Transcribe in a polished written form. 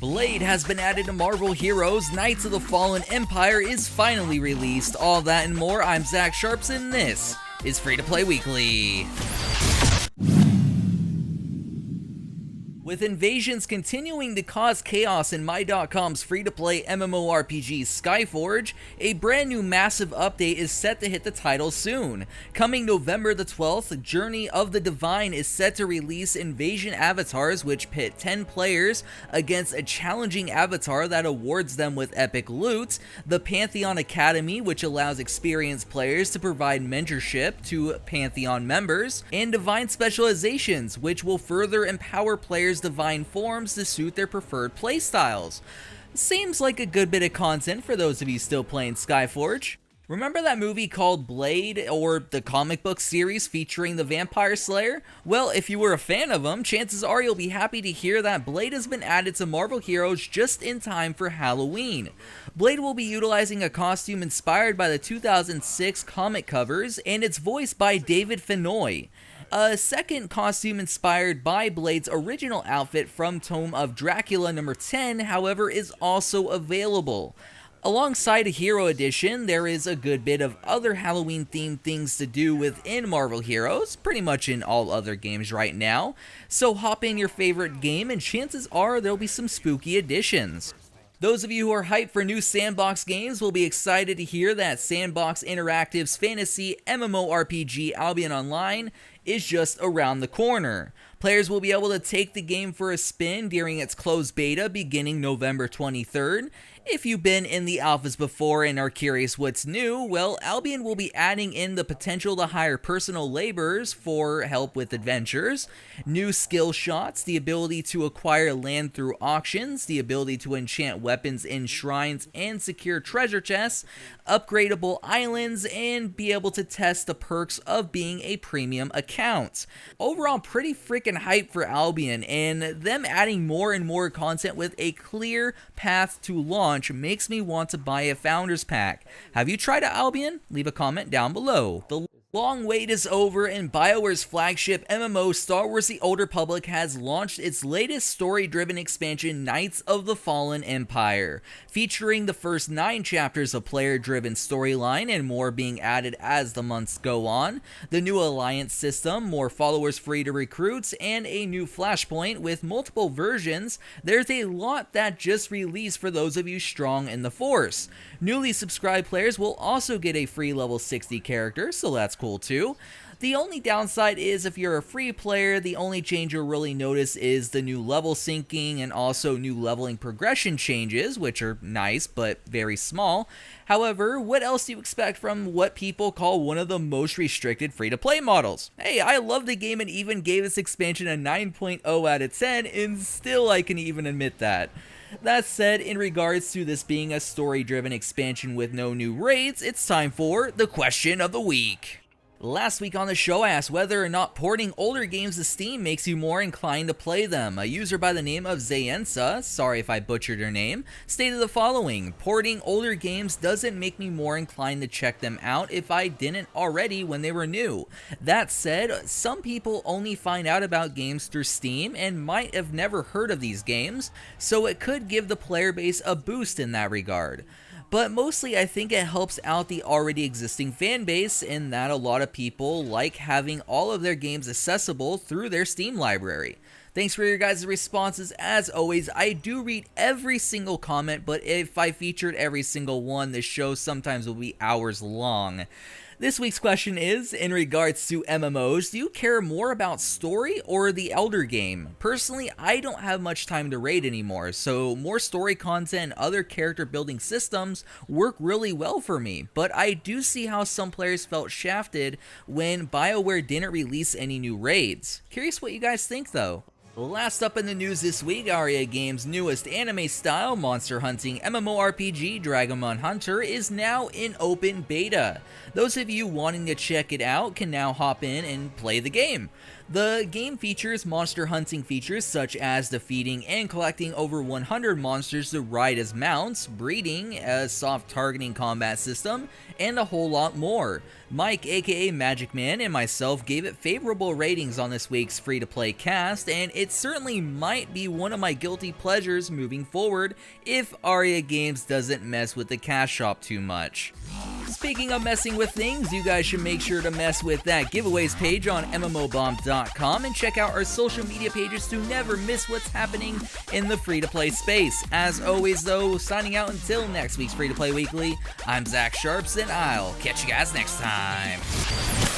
Blade has been added to Marvel Heroes. Knights of the Fallen Empire is finally released. All that and more. I'm Zach Sharps, and this is Free to Play Weekly. With invasions continuing to cause chaos in My.com's free-to-play MMORPG Skyforge, a brand new massive update is set to hit the title soon. Coming November the 12th, Journey of the Divine is set to release invasion avatars which pit 10 players against a challenging avatar that awards them with epic loot, the Pantheon Academy, which allows experienced players to provide mentorship to Pantheon members, and Divine Specializations, which will further empower players' divine forms to suit their preferred playstyles. Seems like a good bit of content for those of you still playing Skyforge. Remember that movie called Blade, or the comic book series featuring the Vampire Slayer? Well, if you were a fan of them, chances are you'll be happy to hear that Blade has been added to Marvel Heroes just in time for Halloween. Blade will be utilizing a costume inspired by the 2006 comic covers, and it's voiced by David Fennoy. A second costume inspired by Blade's original outfit from Tome of Dracula number 10, however, is also available. Alongside a Hero Edition, there is a good bit of other Halloween-themed things to do within Marvel Heroes, pretty much in all other games right now. So hop in your favorite game and chances are there'll be some spooky additions. Those of you who are hyped for new Sandbox games will be excited to hear that Sandbox Interactive's fantasy MMORPG Albion Online is just around the corner. Players will be able to take the game for a spin during its closed beta beginning November 23rd. If you've been in the alphas before and are curious what's new, well, Albion will be adding in the potential to hire personal laborers for help with adventures, new skill shots, the ability to acquire land through auctions, the ability to enchant weapons in shrines and secure treasure chests, upgradable islands, and be able to test the perks of being a premium account. Overall, pretty freaking hyped for Albion, and them adding more and more content with a clear path to launch makes me want to buy a Founders Pack. Have you tried out Albion? Leave a comment down below. The long wait is over, and BioWare's flagship MMO Star Wars The Old Republic has launched its latest story-driven expansion, Knights of the Fallen Empire. Featuring the first 9 chapters of player-driven storyline and more being added as the months go on, the new alliance system, more followers free to recruit, and a new flashpoint with multiple versions, there's a lot that just released for those of you strong in the Force. Newly subscribed players will also get a free level 60 character, so that's cool too. The only downside is if you're a free player, the only change you'll really notice is the new level syncing and also new leveling progression changes, which are nice but very small. However, what else do you expect from what people call one of the most restricted free-to-play models? Hey, I love the game and even gave this expansion a 9.0 out of 10, and still I can even admit that. That said, in regards to this being a story-driven expansion with no new raids, it's time for the question of the week. Last week on the show, I asked whether or not porting older games to Steam makes you more inclined to play them. A user by the name of Zayensa, sorry if I butchered her name, stated the following: porting older games doesn't make me more inclined to check them out if I didn't already when they were new. That said, some people only find out about games through Steam and might have never heard of these games, so it could give the player base a boost in that regard. But mostly I think it helps out the already existing fan base in that a lot of people like having all of their games accessible through their Steam library. Thanks for your guys' responses. As always, I do read every single comment, but if I featured every single one, this show sometimes will be hours long. This week's question is, in regards to MMOs, do you care more about story or the elder game? Personally, I don't have much time to raid anymore, so more story content and other character building systems work really well for me, but I do see how some players felt shafted when BioWare didn't release any new raids. Curious what you guys think though. Last up in the news this week, Aria Games' newest anime-style monster hunting MMORPG, Dragomon Hunter, is now in open beta. Those of you wanting to check it out can now hop in and play the game. The game features monster hunting features such as defeating and collecting over 100 monsters to ride as mounts, breeding, a soft targeting combat system, and a whole lot more. Mike, aka Magic Man, and myself gave it favorable ratings on this week's free-to-play cast, and it certainly might be one of my guilty pleasures moving forward if Aria Games doesn't mess with the cash shop too much. Speaking of messing with things, you guys should make sure to mess with that giveaways page on mmobomb.com and check out our social media pages to never miss what's happening in the free-to-play space. As always though, signing out until next week's Free-to-Play Weekly, I'm Zach Sharps and I'll catch you guys next time.